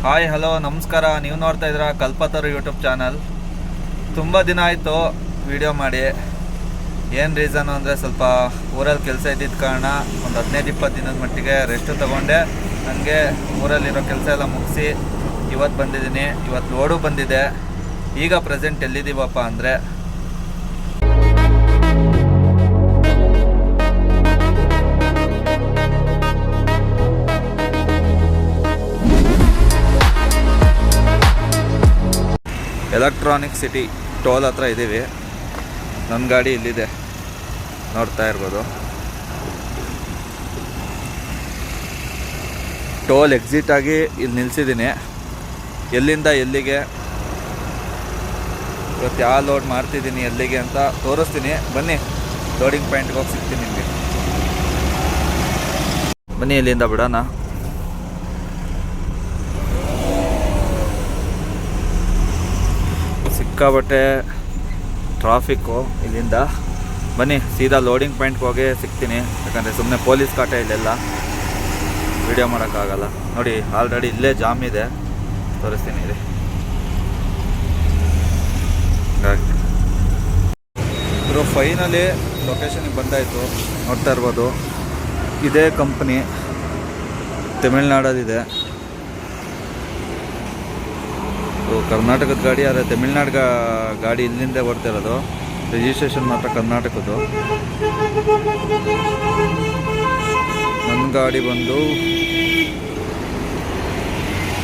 Hi hello ನಮಸ್ಕಾರ. ನೀವು ನೋಡ್ತಾ ಇದ್ದೀರಾ ಕಲ್ಪತರು ಯೂಟ್ಯೂಬ್ ಚಾನಲ್. ತುಂಬ ದಿನ ಆಯಿತು ವಿಡಿಯೋ ಮಾಡಿ. ಏನು ರೀಸನು ಅಂದರೆ ಸ್ವಲ್ಪ ಊರಲ್ಲಿ ಕೆಲಸ ಇದ್ದಿದ್ದ ಕಾರಣ ಒಂದು 15-20 ದಿನದ ಮಟ್ಟಿಗೆ ರೆಸ್ಟು ತೊಗೊಂಡೆ. ನನಗೆ ಊರಲ್ಲಿರೋ ಕೆಲಸ ಎಲ್ಲ ಮುಗಿಸಿ ಇವತ್ತು ಬಂದಿದ್ದೀನಿ. ಇವತ್ತು ಲೋಡು ಬಂದಿದೆ. ಈಗ ಪ್ರೆಸೆಂಟ್ ಎಲ್ಲಿದ್ದೀವಪ್ಪ ಅಂದರೆ ಎಲೆಕ್ಟ್ರಾನಿಕ್ ಸಿಟಿ ಟೋಲ್ ಹತ್ರ ಇದ್ದೀವಿ. ನನ್ನ ಗಾಡಿ ಇಲ್ಲಿದೆ, ನೋಡ್ತಾ ಇರ್ಬೋದು. ಟೋಲ್ ಎಕ್ಸಿಟ್ ಆಗಿ ಇಲ್ಲಿ ನಿಲ್ಲಿಸಿದ್ದೀನಿ. ಎಲ್ಲಿಂದ ಎಲ್ಲಿಗೆ ಇವತ್ತು ಯಾವ ಲೋಡ್ ಮಾಡ್ತಿದ್ದೀನಿ ಎಲ್ಲಿಗೆ ಅಂತ ತೋರಿಸ್ತೀನಿ. ಬನ್ನಿ, ಲೋಡಿಂಗ್ ಪಾಯಿಂಟ್ಗೆ ಹೋಗಿ ಸಿಗ್ತೀನಿ ನಿಮಗೆ. ಬನ್ನಿ, ಇಲ್ಲಿಂದ ಬಿಡೋಣ. ಸಿಕ್ಕಾಬಟ್ಟೆ ಟ್ರಾಫಿಕ್ಕು ಇಲ್ಲಿಂದ. ಬನ್ನಿ, ಸೀದಾ ಲೋಡಿಂಗ್ ಪಾಯಿಂಟ್ಗೆ ಹೋಗಿ ಸಿಗ್ತೀನಿ. ಯಾಕಂದರೆ ಸುಮ್ಮನೆ ಪೊಲೀಸ್ ಕಾಟ ಇಲ್ಲೆಲ್ಲ ವಿಡಿಯೋ ಮಾಡೋಕ್ಕಾಗಲ್ಲ. ನೋಡಿ, ಆಲ್ರೆಡಿ ಇಲ್ಲೇ ಜಾಮ್ ಇದೆ, ತೋರಿಸ್ತೀನಿ ಇಲ್ಲಿ. ಇವರು ಫೈನಲಿ ಲೊಕೇಶನಿಗೆ ಬಂದಾಯಿತು. ನೋಡ್ತಾ ಇರ್ಬೋದು, ಇದೇ ಕಂಪ್ನಿ ತಮಿಳ್ನಾಡಲ್ಲಿದೆ. ಕರ್ನಾಟಕದ ಗಾಡಿ, ಆದರೆ ತಮಿಳ್ನಾಡು ಗಾಡಿ ಇಲ್ಲಿಂದ ಬರ್ತಿರೋದು. ರಿಜಿಸ್ಟ್ರೇಷನ್ ಮಾತ್ರ ಕರ್ನಾಟಕದ್ದು. ನನ್ನ ಗಾಡಿ ಬಂದು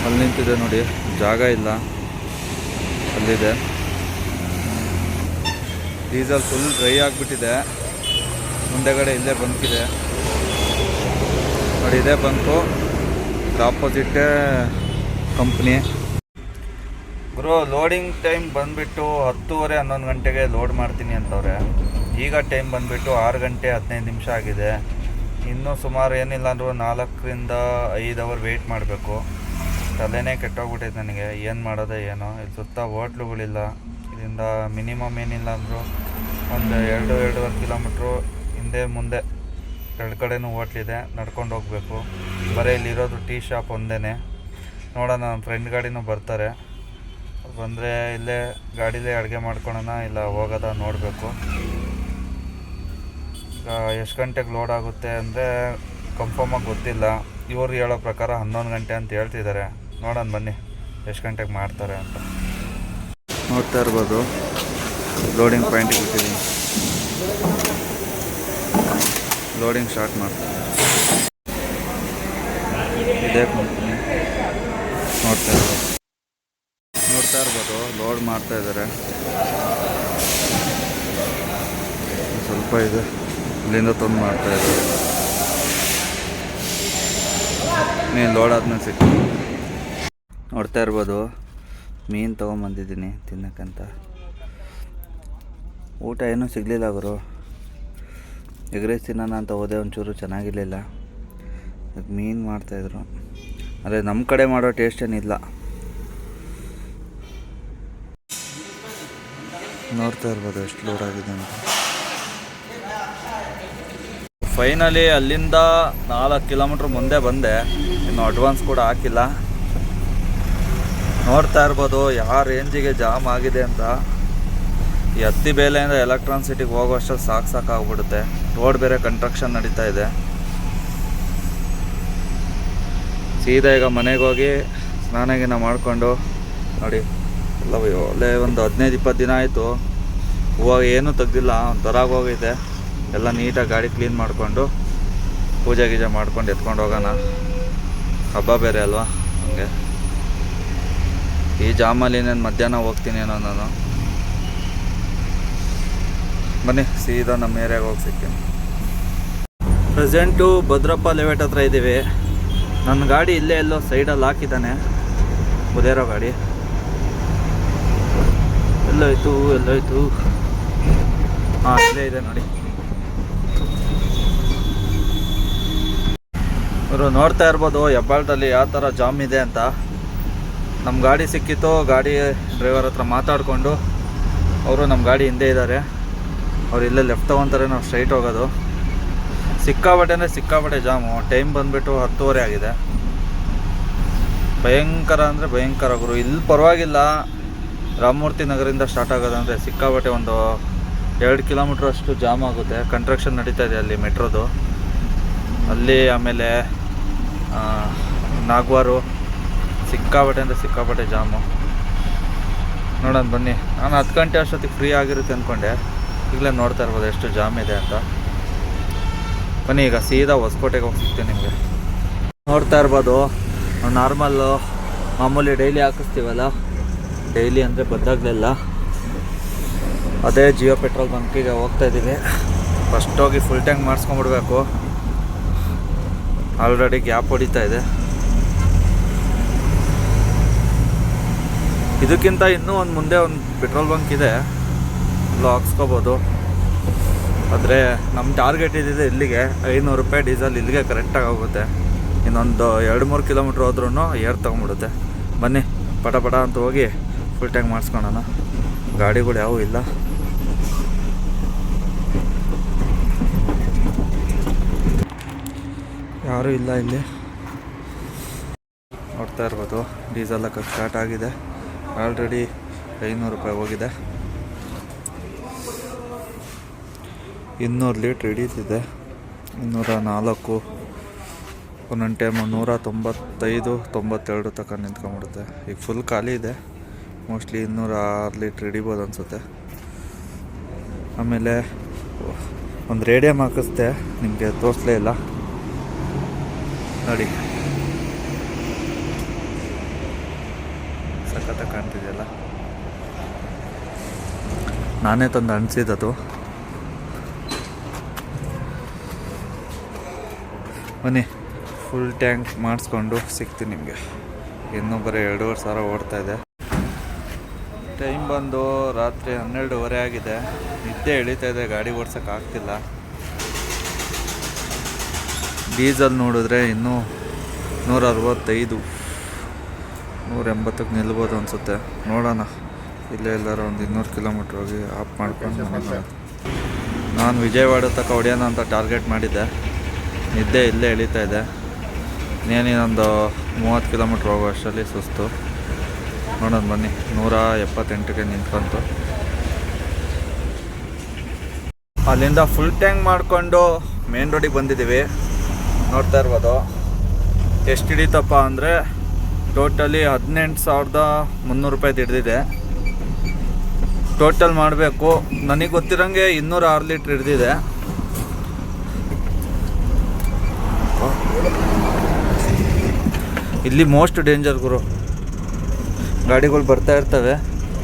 ಅಲ್ಲಿ ನಿಂತಿದೆ ನೋಡಿ, ಜಾಗ ಇಲ್ಲ, ಅಲ್ಲಿದೆ. ಡೀಸೆಲ್ ಫುಲ್ ಡ್ರೈ ಆಗಿಬಿಟ್ಟಿದೆ. ಮುಂದೆಗಡೆ ಇಲ್ಲೇ ಬಂಕಿದೆ ನೋಡಿ, ಇದೇ ಬಂಕು. ಇದ್ರ ಆಪೋಸಿಟ್ಟೇ ಕಂಪ್ನಿ. ಗುರು, ಲೋಡಿಂಗ್ ಟೈಮ್ ಬಂದುಬಿಟ್ಟು 10:30-11 ಗಂಟೆಗೆ ಲೋಡ್ ಮಾಡ್ತೀನಿ ಅಂತವ್ರೆ. ಈಗ ಟೈಮ್ ಬಂದುಬಿಟ್ಟು 6 ಗಂಟೆ 15 ನಿಮಿಷ ಆಗಿದೆ. ಇನ್ನೂ ಸುಮಾರು ಏನಿಲ್ಲ ಅಂದರೂ 4-5 ಅವರ್ ವೆಯ್ಟ್ ಮಾಡಬೇಕು. ತಲೆನೇ ಕೆಟ್ಟೋಗ್ಬಿಟ್ಟೈತೆ ನನಗೆ. ಏನು ಮಾಡೋದೇ ಏನೋ. ಇಲ್ಲಿ ಸುತ್ತ ಹೋಟ್ಲುಗಳಿಲ್ಲ. ಇದರಿಂದ ಮಿನಿಮಮ್ ಏನಿಲ್ಲ ಅಂದರೂ ಒಂದು 2-2.5 ಕಿಲೋಮೀಟ್ರು ಹಿಂದೆ ಮುಂದೆ 2 ಕಡೆನೂ ಹೋಟ್ಲಿದೆ. ನಡ್ಕೊಂಡು ಹೋಗಬೇಕು. ಬರೀ ಇಲ್ಲಿರೋದು ಟೀ ಶಾಪ್ ಒಂದೇ. ನೋಡೋಣ, ನಮ್ಮ ಫ್ರೆಂಡ್ ಗಾಡಿನೂ ಬರ್ತಾರೆ. ಬಂದರೆ ಇಲ್ಲೇ ಗಾಡಿಲೇ ಅಡುಗೆ ಮಾಡ್ಕೊಳೋಣ, ಇಲ್ಲ ಹೋಗೋದ ನೋಡಬೇಕು. ಈಗ ಎಷ್ಟು ಗಂಟೆಗೆ ಲೋಡ್ ಆಗುತ್ತೆ ಅಂದರೆ ಕನ್ಫರ್ಮಾಗಿ ಗೊತ್ತಿಲ್ಲ. ಇವರು ಹೇಳೋ ಪ್ರಕಾರ 11 ಗಂಟೆ ಅಂತ ಹೇಳ್ತಿದ್ದಾರೆ. ನೋಡೋಣ ಬನ್ನಿ ಎಷ್ಟು ಗಂಟೆಗೆ ಮಾಡ್ತಾರೆ ಅಂತ. ನೋಡ್ತಾ ಇರ್ಬೋದು, ಲೋಡಿಂಗ್ ಪಾಯಿಂಟಿಗೆ ಬಿಟ್ಟಿದ್ದೀನಿ. ಲೋಡಿಂಗ್ ಸ್ಟಾರ್ಟ್ ಮಾಡ್ತಾರೆ. ಇದೇ ಕಂಪ್ನಿ. ನೋಡ್ತಾ ಇರ್ಬೋದು ಲೋಡ್ ಮಾಡ್ತಾ ಇದ್ದಾರೆ. ಸ್ವಲ್ಪ ಇದೆ, ಇಲ್ಲಿಂದ ತಂದು ಮಾಡ್ತಾ ಇದ್ದಾರೆ. ನೀನು ಲೋಡ್ ಆದ್ಮೇಲೆ ಸಿಗ್ತೀನಿ. ನೋಡ್ತಾ ಇರ್ಬೋದು, ಮೀನು ತೊಗೊಂಬಂದಿದ್ದೀನಿ ತಿನ್ನಕ್ಕಂತ. ಊಟ ಏನೂ ಸಿಗಲಿಲ್ಲ ಗುರು. ಎಗ್ ರೈಸ್ ತಿನ್ನೋಣ ಅಂತ ಹೋದೆ, ಒಂಚೂರು ಚೆನ್ನಾಗಿರಲಿಲ್ಲ. ಮೀನು ಮಾಡ್ತಾಯಿದ್ರು. ಆದರೆ ನಮ್ಮ ಕಡೆ ಮಾಡೋ ಟೇಸ್ಟ್ ಏನಿಲ್ಲ. ನೋಡ್ತಾ ಇರ್ಬೋದು ಎಷ್ಟು ಲೋಡ್ ಆಗಿದೆ ಅಂತ. ಫೈನಲಿ ಅಲ್ಲಿಂದ 4 ಕಿಲೋಮೀಟ್ರ್ ಮುಂದೆ ಬಂದೆ. ಇನ್ನು ಅಡ್ವಾನ್ಸ್ ಕೂಡ ಹಾಕಿಲ್ಲ. ನೋಡ್ತಾ ಇರ್ಬೋದು ಯಾವ ರೇಂಜಿಗೆ ಜಾಮ್ ಆಗಿದೆ ಅಂತ. ಈ ಹತ್ತಿ ಬೇಲೆಯಿಂದ ಎಲೆಕ್ಟ್ರಾನಿಕ್ ಸಿಟಿಗೆ ಹೋಗೋಷ್ಟಲ್ಲಿ ಸಾಕಾಗ್ಬಿಡುತ್ತೆ. ರೋಡ್ ಬೇರೆ ಕನ್ಸ್ಟ್ರಕ್ಷನ್ ನಡೀತಾ ಇದೆ. ಸೀದಾ ಈಗ ಮನೆಗೆ ಹೋಗಿ ಸ್ನಾನ ಮಾಡಿಕೊಂಡು ನೋಡಿ, ಎಲ್ಲ ಒಳ್ಳೆ ಒಂದು 15-20 ದಿನ ಆಯಿತು. ಹೂವು ಏನೂ ತೆಗ್ದಿಲ್ಲ, ಹೊರಗೆ ಹೋಗಿದೆ. ಎಲ್ಲ ನೀಟಾಗಿ ಗಾಡಿ ಕ್ಲೀನ್ ಮಾಡಿಕೊಂಡು ಪೂಜೆ ಗೀಜೆ ಮಾಡ್ಕೊಂಡು ಎತ್ಕೊಂಡು ಹೋಗೋಣ. ಹಬ್ಬ ಬೇರೆ ಅಲ್ವಾ, ಹಂಗೆ. ಈ ಜಾಮಲ್ಲಿ ನಾನು ಮಧ್ಯಾಹ್ನ ಹೋಗ್ತೀನೇನೋ ನಾನು. ಬನ್ನಿ, ಸೀದಾ ನಮ್ಮ ಏರಿಯಾಗೆ ಹೋಗಿ ಸಿಗ್ತೀನಿ. ಪ್ರೆಸೆಂಟು ಭದ್ರಪ್ಪ ಲೇಔಟ್ ಹತ್ರ ಇದ್ದೀವಿ. ನನ್ನ ಗಾಡಿ ಇಲ್ಲೇ ಎಲ್ಲೋ ಸೈಡಲ್ಲಿ ಹಾಕಿದ್ದಾನೆ, ಬುಲೆರೋ ಗಾಡಿ. ಎಲ್ಲೋಯ್ತು. ಹಾಂ, ಇಲ್ಲೇ ಇದೆ ನೋಡಿ. ಇವರು ನೋಡ್ತಾ ಇರ್ಬೋದು ಹೆಬ್ಬಾಳದಲ್ಲಿ ಯಾವ ಥರ ಜಾಮ್ ಇದೆ ಅಂತ. ನಮ್ಮ ಗಾಡಿ ಸಿಕ್ಕಿತ್ತು. ಗಾಡಿ ಡ್ರೈವರ್ ಹತ್ರ ಮಾತಾಡಿಕೊಂಡು ಅವರು ನಮ್ಮ ಗಾಡಿ ಹಿಂದೆ ಇದ್ದಾರೆ. ಅವ್ರು ಇಲ್ಲೇ ಲೆಫ್ಟ್ ತೊಗೊತಾರೆ, ನಾವು ಸ್ಟ್ರೈಟ್ ಹೋಗೋದು. ಸಿಕ್ಕಾಬಟ್ಟೆ ಅಂದರೆ ಸಿಕ್ಕಾಬಟ್ಟೆ ಜಾಮು. ಟೈಮ್ ಬಂದುಬಿಟ್ಟು 10:30 ಆಗಿದೆ. ಭಯಂಕರ ಅಂದರೆ ಭಯಂಕರ ಗುರು. ಇಲ್ಲಿ ಪರವಾಗಿಲ್ಲ, ರಾಮಮೂರ್ತಿ ನಗರದಿಂದ ಸ್ಟಾರ್ಟ್ ಆಗೋದಂದರೆ ಸಿಕ್ಕಾಬಟ್ಟೆ ಒಂದು 2 ಕಿಲೋಮೀಟ್ರ್ ಅಷ್ಟು ಜಾಮ್ ಆಗುತ್ತೆ. ಕನ್ಸ್ಟ್ರಕ್ಷನ್ ನಡೀತಾ ಇದೆ ಅಲ್ಲಿ ಮೆಟ್ರೋದು, ಅಲ್ಲಿ ಆಮೇಲೆ ನಾಗ್ವಾರು ಸಿಕ್ಕಾಬಟ್ಟೆ ಅಂದರೆ ಸಿಕ್ಕಾಬಟ್ಟೆ ಜಾಮು. ನೋಡೋಣ ಬನ್ನಿ. ನಾನು 10 ಗಂಟೆ ಅಷ್ಟೊತ್ತಿಗೆ ಫ್ರೀ ಆಗಿರುತ್ತೆ ಅಂದ್ಕೊಂಡೆ, ಈಗಲೇ ನೋಡ್ತಾ ಇರ್ಬೋದು ಎಷ್ಟು ಜಾಮ್ ಇದೆ ಅಂತ. ಬನ್ನಿ ಈಗ ಸೀದಾ ಹೊಸಕೋಟೆಗೆ ಹೋಗಿ ಸಿಗ್ತೀನಿ ನಿಮಗೆ. ನೋಡ್ತಾ ಇರ್ಬೋದು ನಾರ್ಮಲ್ಲು ಮಾಮೂಲಿ ಡೈಲಿ ಹಾಕಿಸ್ತೀವಲ್ಲ, ಡೈಲಿ ಅಂದರೆ ಬಂದಾಗಲೆಲ್ಲ ಅದೇ ಜಿಯೋ ಪೆಟ್ರೋಲ್ ಬಂಕಿಗೆ ಹೋಗ್ತಾಯಿದ್ದೀವಿ. ಫಸ್ಟ್ ಹೋಗಿ ಫುಲ್ ಟ್ಯಾಂಕ್ ಮಾಡಿಸ್ಕೊಂಬಿಡ್ಬೇಕು. ಆಲ್ರೆಡಿ ಗ್ಯಾಪ್ ಹೊಡಿತಾ ಇದೆ. ಇದಕ್ಕಿಂತ ಇನ್ನೂ ಒಂದು ಮುಂದೆ ಒಂದು ಪೆಟ್ರೋಲ್ ಬಂಕ್ ಇದೆ, ಅಲ್ಲೂ ಹಾಕ್ಸ್ಕೋಬೋದು. ಆದರೆ ನಮ್ಮ ಟಾರ್ಗೆಟ್ ಇದ್ದಿದೆ ಇಲ್ಲಿಗೆ 500 ರೂಪಾಯಿ ಡೀಸೆಲ್ ಇಲ್ಲಿಗೆ ಕರೆಕ್ಟಾಗಿ ಹೋಗುತ್ತೆ. ಇನ್ನೊಂದು 2-3 ಕಿಲೋಮೀಟ್ರ್ ಹೋದ್ರೂ ಏರ್ ತೊಗೊಂಬಿಡುತ್ತೆ. ಬನ್ನಿ ಪಟ ಪಟ ಅಂತ ಹೋಗಿ ಫುಲ್ ಟ್ಯಾಂಕ್ ಮಾಡಿಸ್ಕೊಳ್ಳೋಣ. ಗಾಡಿಗಳು ಯಾವುವು ಇಲ್ಲ. ಯಾರೂ ಇಲ್ಲ ಇಲ್ಲಿ. ನೋಡ್ತಾ ಇರ್ಬೋದು ಡೀಸೆಲ್ ಹಾಕೋಕ್ಕೆ ಸ್ಟಾರ್ಟ್ ಆಗಿದೆ. ಆಲ್ರೆಡಿ 500 ರೂಪಾಯಿ ಹೋಗಿದೆ. 200 ಲೀಟ್ರ್ ಹಿಡೀತಿದೆ. 204, ಒಂದೊಂದು ಟೈಮು 195-92 ತನಕ ನಿಂತ್ಕೊಂಡ್ಬಿಡುತ್ತೆ. ಈಗ ಫುಲ್ ಖಾಲಿ ಇದೆ. ಮೋಸ್ಟ್ಲಿ 206 ಲೀಟ್ರ್ ಹಿಡಿಬೋದು ಅನಿಸುತ್ತೆ. ಆಮೇಲೆ ಒಂದು ರೇಡಿಯಮ್ ಹಾಕಿಸ್ದೆ, ನಿಮಗೆ ತೋರಿಸಲೇ ಇಲ್ಲ ನೋಡಿ, ಸಖತ್ತಾಗಿ ಕಾಣ್ತಿದೆಯಲ್ಲ. ನಾನೇ ತಂದು ಅನಿಸಿದ್ದದು. ಬನ್ನಿ ಫುಲ್ ಟ್ಯಾಂಕ್ ಮಾಡಿಸ್ಕೊಂಡು ಸಿಗ್ತೀನಿ ನಿಮಗೆ. ಇನ್ನೂ ಬರೀ 2,500 ಸಾವಿರ ಓಡ್ತಾಯಿದೆ. ಟೈಮ್ ಬಂದು ರಾತ್ರಿ 12:30 ಆಗಿದೆ. ನಿದ್ದೆ ಎಳೀತಾ ಇದೆ, ಗಾಡಿ ಓಡ್ಸೋಕ್ಕಾಗ್ತಿಲ್ಲ. ಡೀಸೆಲ್ ನೋಡಿದ್ರೆ ಇನ್ನೂ 165, 180ಕ್ಕೆ ನಿಲ್ಬೋದು ಅನಿಸುತ್ತೆ. ನೋಡೋಣ, ಇಲ್ಲೇ ಎಲ್ಲರೂ ಒಂದು 200 ಕಿಲೋಮೀಟ್ರ್ ಹೋಗಿ ಆಫ್ ಮಾಡ್ಕೊಂಡು ನೋಡೋಣ. ನಾನು ವಿಜಯವಾಡ ತನಕ ಹೊಡೆಯೋಣ ಅಂತ ಟಾರ್ಗೆಟ್ ಮಾಡಿದ್ದೆ. ನಿದ್ದೆ ಇಲ್ಲೇ ಎಳೀತಾ ಇದೆ. ಇನ್ನೇನೊಂದು 30 ಕಿಲೋಮೀಟ್ರ್ ಹೋಗೋ ಅಷ್ಟರಲ್ಲಿ ಸುಸ್ತು. ನೋಡೋಣ ಬನ್ನಿ. 178ಗೆ ನಿಂತ್ಕೊಂತು. ಅಲ್ಲಿಂದ ಫುಲ್ ಟ್ಯಾಂಕ್ ಮಾಡಿಕೊಂಡು ಮೇನ್ ರೋಡಿಗೆ ಬಂದಿದ್ದೀವಿ. ನೋಡ್ತಾ ಇರ್ಬೋದು ಎಷ್ಟು ಹಿಡಿತಪ್ಪ ಅಂದರೆ ಟೋಟಲಿ 18,300 ರೂಪಾಯಿ ಹಿಡಿದಿದೆ. ಟೋಟಲ್ ಮಾಡಬೇಕು. ನನಗೆ ಗೊತ್ತಿರೋಂಗೆ 206 ಲೀಟ್ರ್ ಹಿಡಿದಿದೆ. ಇಲ್ಲಿ ಮೋಸ್ಟ್ ಡೇಂಜರ್ ಗುರು, ಗಾಡಿಗಳು ಬರ್ತಾ ಇರ್ತವೆ.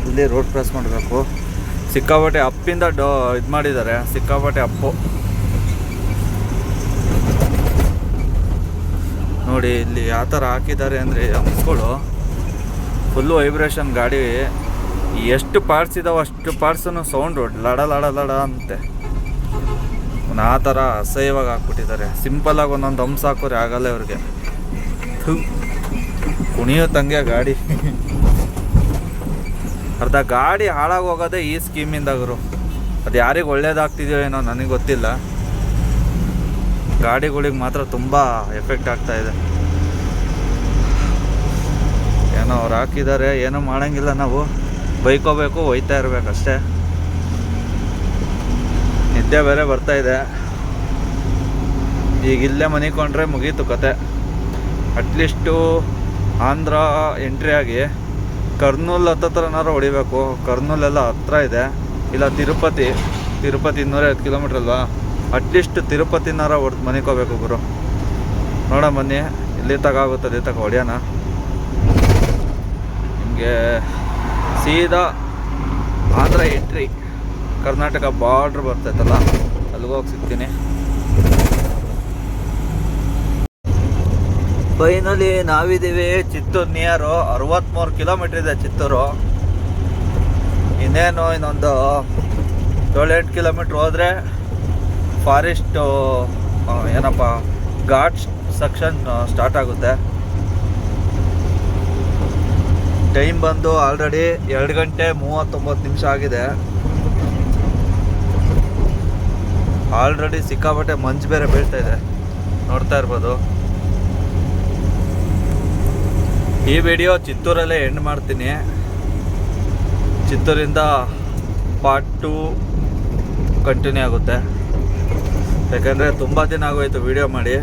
ಇಲ್ಲಿ ರೋಡ್ ಕ್ರಾಸ್ ಮಾಡಬೇಕು. ಸಿಕ್ಕಾಪಟ್ಟೆ ಅಪ್ಪಿಂದ ಇದು ಮಾಡಿದ್ದಾರೆ, ಸಿಕ್ಕಾಪಟ್ಟೆ ಅಪ್ಪು ನೋಡಿ. ಇಲ್ಲಿ ಯಾವ ಥರ ಹಾಕಿದ್ದಾರೆ ಅಂದರೆ ಅಂಸ್ಗಳು ಫುಲ್ಲು ವೈಬ್ರೇಷನ್. ಗಾಡಿ ಎಷ್ಟು ಪಾರ್ಟ್ಸ್ ಇದ್ದಾವೆ ಅಷ್ಟು ಪಾರ್ಟ್ಸನ್ನು ಸೌಂಡು ಲಡ ಲಡ ಲಡ ಅಂತೆ. ಆ ಥರ ಅಸಹ್ಯವಾಗಿ ಹಾಕ್ಬಿಟ್ಟಿದ್ದಾರೆ. ಸಿಂಪಲ್ಲಾಗಿ ಒಂದೊಂದು ಹಂಸ ಹಾಕೋರೆ ಆಗಲ್ಲ ಇವ್ರಿಗೆ. ಕುಣಿಯೋ ತಂಗೆ ಗಾಡಿ. ಅರ್ಧ ಗಾಡಿ ಹಾಳಾಗಿ ಹೋಗೋದೇ ಈ ಸ್ಕೀಮಿಂದ ಗುರು. ಅದು ಯಾರಿಗೆ ಒಳ್ಳೇದಾಗ್ತಿದೆಯೋ ಏನೋ ನನಗೆ ಗೊತ್ತಿಲ್ಲ. ಗಾಡಿಗಳಿಗೆ ಮಾತ್ರ ತುಂಬ ಎಫೆಕ್ಟ್ ಆಗ್ತಾ ಇದೆ. ಏನೋ ಅವ್ರು ಹಾಕಿದ್ದಾರೆ, ಏನೋ ಮಾಡೋಂಗಿಲ್ಲ. ನಾವು ಬೈಕೋಬೇಕು, ಒಯ್ತಾ ಇರಬೇಕಷ್ಟೇ. ನಿದ್ದೆ ಬೇರೆ ಬರ್ತಾ ಇದೆ. ಈಗ ಇಲ್ಲೇ ಮನಿಕೊಂಡ್ರೆ ಮುಗೀತು ಕತೆ. ಅಟ್ಲೀಸ್ಟು ಆಂಧ್ರ ಎಂಟ್ರಿ ಆಗಿ ಕರ್ನೂಲ್ ಹತ್ತತ್ರನಾರು ಹೊಡಿಬೇಕು. ಕರ್ನೂಲೆಲ್ಲ ಹತ್ರ ಇದೆ. ಇಲ್ಲ ತಿರುಪತಿ 205 ಕಿಲೋಮೀಟ್ರ್ ಅಲ್ವಾ, ಅಟ್ಲೀಸ್ಟ್ ತಿರುಪತಿನಾರ ಹೊಡೆದು ಮನಿಕೋಬೇಕು ಗುರು. ನೋಡೋಣ ಬನ್ನಿ, ಇಲ್ಲಿ ತಗಾಗುತ್ತೆ ಅಲ್ಲಿ ತಗ ಹೊಡೆಯೋಣ. ನಿಮಗೆ ಸೀದಾ ಆಂಧ್ರ ಎಂಟ್ರಿ, ಕರ್ನಾಟಕ ಬಾರ್ಡ್ರ್ ಬರ್ತೈತಲ್ಲ, ಅಲ್ಲಿಗೆ ಹೋಗಿ ಸಿಗ್ತೀನಿ. ಫೈನಲಿ ನಾವಿದ್ದೀವಿ ಚಿತ್ತೂರು ನಿಯರು. 63 ಕಿಲೋಮೀಟ್ರ್ ಇದೆ ಚಿತ್ತೂರು. ಇನ್ನೇನು ಇನ್ನೊಂದು 7-8 ಕಿಲೋಮೀಟ್ರ್ ಹೋದರೆ ಫಾರೆಸ್ಟು ಏನಪ್ಪ ಘಾಟ್ಸ್ ಸೆಕ್ಷನ್ ಸ್ಟಾರ್ಟ್ ಆಗುತ್ತೆ. ಟೈಮ್ ಬಂದು ಆಲ್ರೆಡಿ 2 ಗಂಟೆ 39 ನಿಮಿಷ ಆಗಿದೆ. ಆಲ್ರೆಡಿ ಸಿಕ್ಕಾಪಟ್ಟೆ ಮಂಜು ಬೇರೆ ಬೀಳ್ತಾ ಇದೆ, ನೋಡ್ತಾ ಇರ್ಬೋದು. ಈ ವಿಡಿಯೋ ಚಿತ್ತೂರಲ್ಲೇ ಎಂಡ್ ಮಾಡ್ತೀನಿ. ಚಿತ್ತೂರಿಂದ ಪಾರ್ಟ್ 2 ಕಂಟಿನ್ಯೂ ಆಗುತ್ತೆ. ಯಾಕಂದರೆ ತುಂಬ ದಿನ ಆಗೋಯ್ತು ವಿಡಿಯೋ ಮಾಡಿ.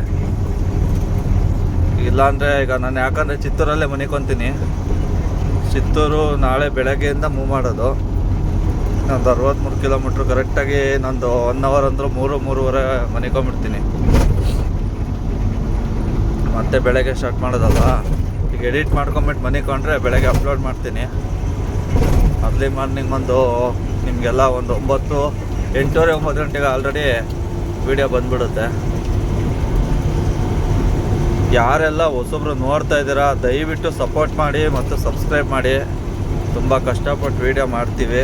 ಇಲ್ಲಾಂದರೆ ಈಗ ನಾನು ಯಾಕಂದರೆ ಚಿತ್ತೂರಲ್ಲೇ ಮನಿಕೊತೀನಿ. ಚಿತ್ತೂರು ನಾಳೆ ಬೆಳಗ್ಗೆಯಿಂದ ಮೂವ್ ಮಾಡೋದು. ನಂದು 63 ಕಿಲೋಮೀಟ್ರ್ ಕರೆಕ್ಟಾಗಿ ನಂದು 1 ಅವರ್ ಅಂದರೂ 3-3:30 ಮನಿಕೊಂಬಿಡ್ತೀನಿ. ಮತ್ತೆ ಬೆಳಗ್ಗೆ ಸ್ಟಾರ್ಟ್ ಮಾಡೋದಲ್ಲ. ಈಗ ಎಡಿಟ್ ಮಾಡ್ಕೊಂಬಿಟ್ಟು ಮನಿಕೊಂಡ್ರೆ ಬೆಳಗ್ಗೆ ಅಪ್ಲೋಡ್ ಮಾಡ್ತೀನಿ. ಅರ್ಲಿ ಮಾರ್ನಿಂಗ್ ನಿಮಗೆಲ್ಲ ಒಂದು 8-9 ಗಂಟೆಗೆ ಆಲ್ರೆಡಿ ವಿಡಿಯೋ ಬಂದ್ಬಿಡುತ್ತೆ. ಯಾರೆಲ್ಲ ಹೊಸಬ್ರು ನೋಡ್ತಾ ಇದ್ದೀರಾ ದಯವಿಟ್ಟು ಸಪೋರ್ಟ್ ಮಾಡಿ ಮತ್ತು ಸಬ್ಸ್ಕ್ರೈಬ್ ಮಾಡಿ. ತುಂಬ ಕಷ್ಟಪಟ್ಟು ವಿಡಿಯೋ ಮಾಡ್ತೀವಿ.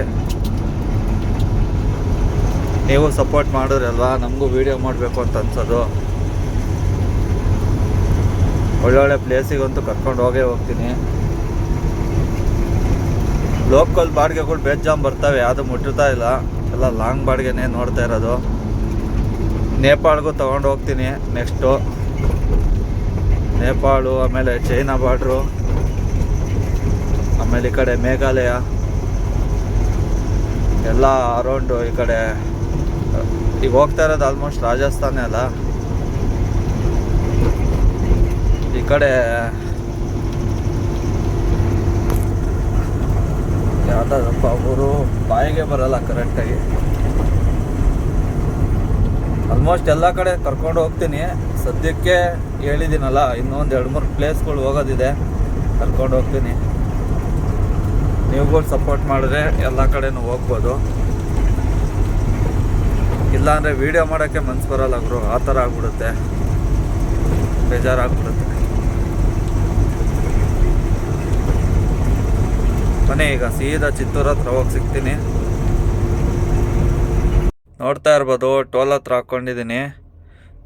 ನೀವು ಸಪೋರ್ಟ್ ಮಾಡಿದ್ರಲ್ವಾ ನಮಗೂ ವಿಡಿಯೋ ಮಾಡಬೇಕು ಅಂತ ಅನ್ಸೋದು. ಒಳ್ಳೊಳ್ಳೆ ಪ್ಲೇಸಿಗಂತೂ ಕರ್ಕೊಂಡು ಹೋಗ್ತೀನಿ. ಲೋಕಲ್ ಬಾಡಿಗೆಗಳು ಬೇಜಾಮ್ ಬರ್ತವೆ, ಯಾವುದು ಮುಟ್ಟುತ್ತಾ ಇಲ್ಲ. ಎಲ್ಲ ಲಾಂಗ್ ಬಾಡಿಗೆನೇ ನೋಡ್ತಾ ಇರೋದು. ನೇಪಾಳ್ಗೂ ತೊಗೊಂಡು ಹೋಗ್ತೀನಿ ನೆಕ್ಸ್ಟು. ನೇಪಾಳು, ಆಮೇಲೆ ಚೈನಾ ಬಾರ್ಡ್ರು, ಆಮೇಲೆ ಈ ಕಡೆ ಮೇಘಾಲಯ ಎಲ್ಲ ಅರೌಂಡು. ಈ ಕಡೆ ಈಗ ಹೋಗ್ತಾ ಇರೋದು ಆಲ್ಮೋಸ್ಟ್ ರಾಜಸ್ಥಾನೇ ಅಲ್ಲ. ಈ ಕಡೆ ಯಾವುದಪ್ಪ ಅವರು ಬಾಯಿಗೆ ಬರಲ್ಲ ಕರೆಕ್ಟಾಗಿ. ಆಲ್ಮೋಸ್ಟ್ ಎಲ್ಲ ಕಡೆ ಕರ್ಕೊಂಡು ಹೋಗ್ತೀನಿ. ಸದ್ಯಕ್ಕೆ ಹೇಳಿದ್ದೀನಲ್ಲ, ಇನ್ನೊಂದು 2-3 ಪ್ಲೇಸ್ಗಳು ಹೋಗೋದಿದೆ, ಕರ್ಕೊಂಡು ಹೋಗ್ತೀನಿ. ನೀವುಗಳು ಸಪೋರ್ಟ್ ಮಾಡಿದ್ರೆ ಎಲ್ಲ ಕಡೆನೂ ಹೋಗ್ಬೋದು. ಇಲ್ಲಾಂದರೆ ವೀಡಿಯೋ ಮಾಡೋಕ್ಕೆ ಮನ್ಸು ಬರಲ್ಲ ಗುರು, ಆ ಥರ ಆಗ್ಬಿಡುತ್ತೆ, ಬೇಜಾರಾಗ್ಬಿಡುತ್ತೆ. ಮನೆ ಈಗ ಸೀದಾ ಚಿತ್ತೂರು ಹತ್ರ ಹೋಗಿ ಸಿಗ್ತೀನಿ. ನೋಡ್ತಾ ಇರ್ಬೋದು, ಟೋಲ್ ಹತ್ರ ಹಾಕ್ಕೊಂಡಿದ್ದೀನಿ.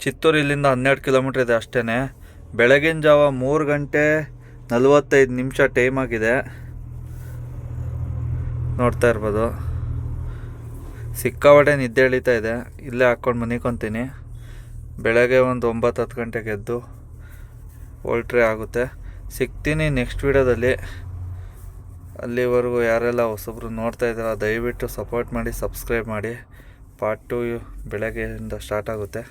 ಚಿತ್ತೂರು ಇಲ್ಲಿಂದ 12 ಕಿಲೋಮೀಟ್ರ್ ಇದೆ ಅಷ್ಟೇ. ಬೆಳಗಿನ ಜಾವ 3:45 ಟೈಮ್ ಆಗಿದೆ. ನೋಡ್ತಾ ಇರ್ಬೋದು, ಸಿಕ್ಕಾಪಟ್ಟೆ ನಿದ್ದೆ ಎಳೀತಾ ಇದೆ. ಇಲ್ಲೇ ಹಾಕ್ಕೊಂಡು ಮನಿಕೊತೀನಿ. ಬೆಳಗ್ಗೆ ಒಂದು 9-10 ಗಂಟೆಗೆ ಎದ್ದು ಹೊಲ್ಟ್ರೆ ಆಗುತ್ತೆ. ಸಿಗ್ತೀನಿ ನೆಕ್ಸ್ಟ್ ವಿಡಿಯೋದಲ್ಲಿ. ಅಲ್ಲಿವರೆಗೂ ಯಾರೆಲ್ಲ ಹೊಸಬ್ರು ನೋಡ್ತಾ ಇದ್ದೀರಾ ದಯವಿಟ್ಟು ಸಪೋರ್ಟ್ ಮಾಡಿ, ಸಬ್ಸ್ಕ್ರೈಬ್ ಮಾಡಿ. ಪಾರ್ಟ್ 2 ಬೆಳಗ್ಗೆಯಿಂದ ಸ್ಟಾರ್ಟ್ ಆಗುತ್ತೆ.